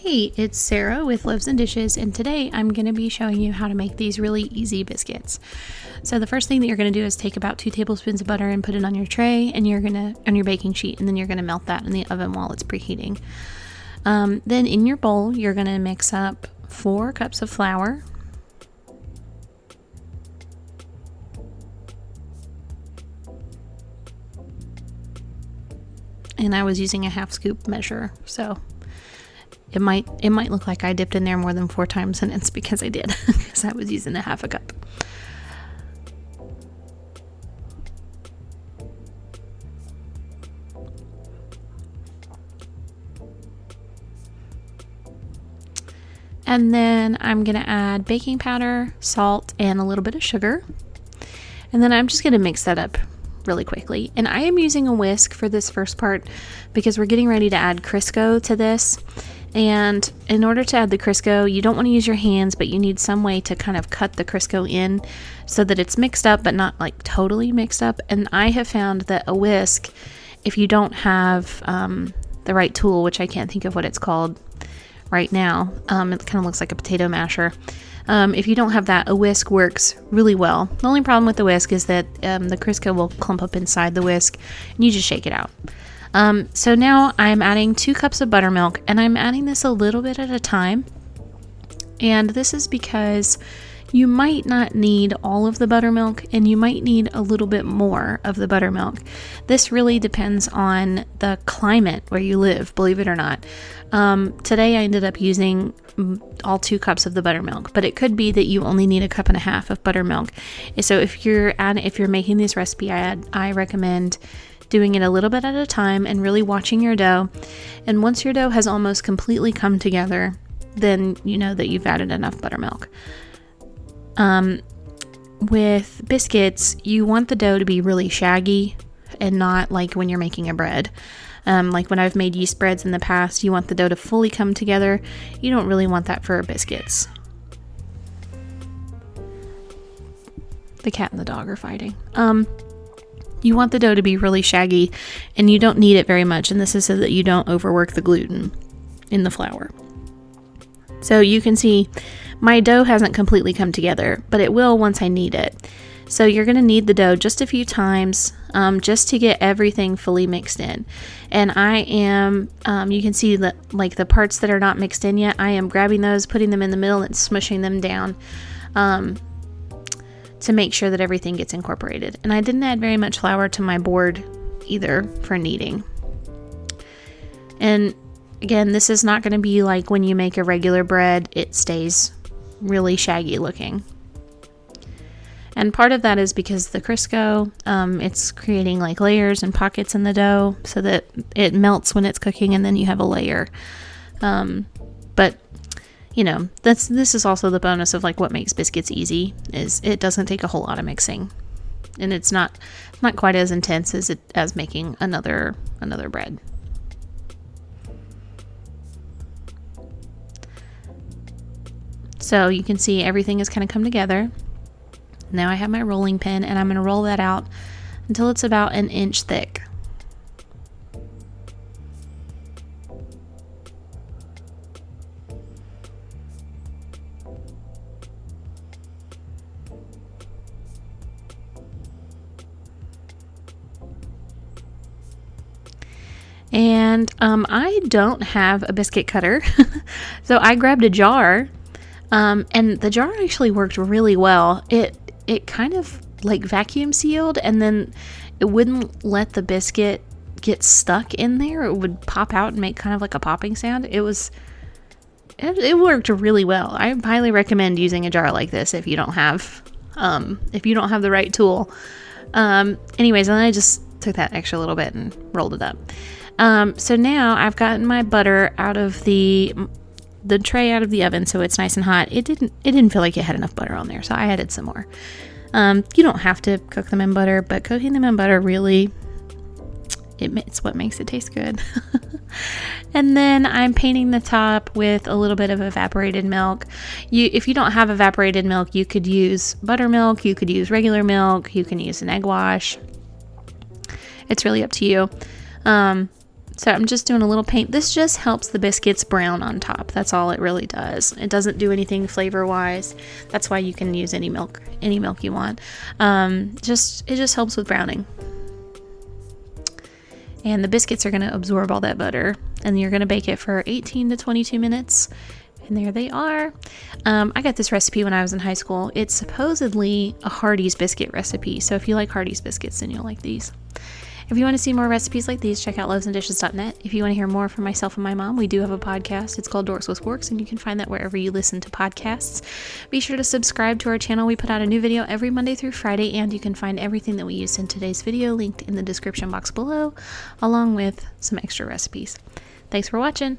Hey, it's Sarah with Loaves and Dishes, and today I'm going to be showing you how to make these really easy biscuits. So the first thing that you're going to do is take about 2 tablespoons of butter and put it on your tray, and on your baking sheet, and then you're going to melt that in the oven while it's preheating. Then in your bowl, you're going to mix up 4 cups of flour. And I was using a 1/2 scoop measure, so it might look like I dipped in there more than 4 times, and it's because I did, because I was using a 1/2 cup. And then I'm going to add baking powder, salt, and a little bit of sugar. And then I'm just going to mix that up really quickly. And I am using a whisk for this first part because we're getting ready to add Crisco to this. And in order to add the Crisco, you don't want to use your hands, but you need some way to kind of cut the Crisco in so that it's mixed up, but not like totally mixed up. And I have found that a whisk, if you don't have the right tool, which I can't think of what it's called right now, it kind of looks like a potato masher. If you don't have that, a whisk works really well. The only problem with the whisk is that the Crisco will clump up inside the whisk, and you just shake it out. So now I'm adding 2 cups of buttermilk, and I'm adding this a little bit at a time. And this is because you might not need all of the buttermilk, and you might need a little bit more of the buttermilk. This really depends on the climate where you live, believe it or not. Today I ended up using all 2 cups of the buttermilk, but it could be that you only need 1.5 cups of buttermilk. So if you're making this recipe, I recommend doing it a little bit at a time and really watching your dough. And once your dough has almost completely come together, then you know that you've added enough buttermilk. With biscuits, you want the dough to be really shaggy and not like when you're making a bread. Like when I've made yeast breads in the past, you want the dough to fully come together. You don't really want that for biscuits. The cat and the dog are fighting. You want the dough to be really shaggy, and you don't need it very much, and this is so that you don't overwork the gluten in the flour. So you can see my dough hasn't completely come together, but it will once I knead it. So you're going to knead the dough just a few times just to get everything fully mixed in. And I am, you can see that like the parts that are not mixed in yet, I am grabbing those, putting them in the middle and smushing them down to make sure that everything gets incorporated. And I didn't add very much flour to my board either for kneading. And again, this is not going to be like when you make a regular bread, it stays really shaggy looking. And part of that is because the Crisco, it's creating like layers and pockets in the dough so that it melts when it's cooking, and then you have a layer. But you know, this is also the bonus of like what makes biscuits easy, is it doesn't take a whole lot of mixing, and it's not quite as intense as making another bread. So you can see everything has kind of come together. Now I have my rolling pin, and I'm going to roll that out until it's about 1 inch thick. And I don't have a biscuit cutter, so I grabbed a jar. And the jar actually worked really well. It kind of like vacuum sealed, and then it wouldn't let the biscuit get stuck in there. It would pop out and make kind of like a popping sound. It worked really well. I highly recommend using a jar like this if you don't have the right tool. Anyways, and then I just took that extra little bit and rolled it up. So now I've gotten my butter out of the tray out of the oven, so it's nice and hot. It didn't feel like it had enough butter on there, so I added some more. You don't have to cook them in butter, but cooking them in butter really, it's what makes it taste good. And then I'm painting the top with a little bit of evaporated milk. If you don't have evaporated milk, you could use buttermilk, you could use regular milk, you can use an egg wash. It's really up to you. So I'm just doing a little paint. This just helps the biscuits brown on top. That's all it really does. It doesn't do anything flavor wise. That's why you can use any milk you want. It just helps with browning. And the biscuits are going to absorb all that butter, and you're going to bake it for 18 to 22 minutes. And there they are. I got this recipe when I was in high school. It's supposedly a Hardee's biscuit recipe. So if you like Hardee's biscuits, then you'll like these. If you want to see more recipes like these, check out lovesandishes.net. If you want to hear more from myself and my mom, we do have a podcast. It's called Dorks with Forks, and you can find that wherever you listen to podcasts. Be sure to subscribe to our channel. We put out a new video every Monday through Friday, and you can find everything that we used in today's video linked in the description box below, along with some extra recipes. Thanks for watching.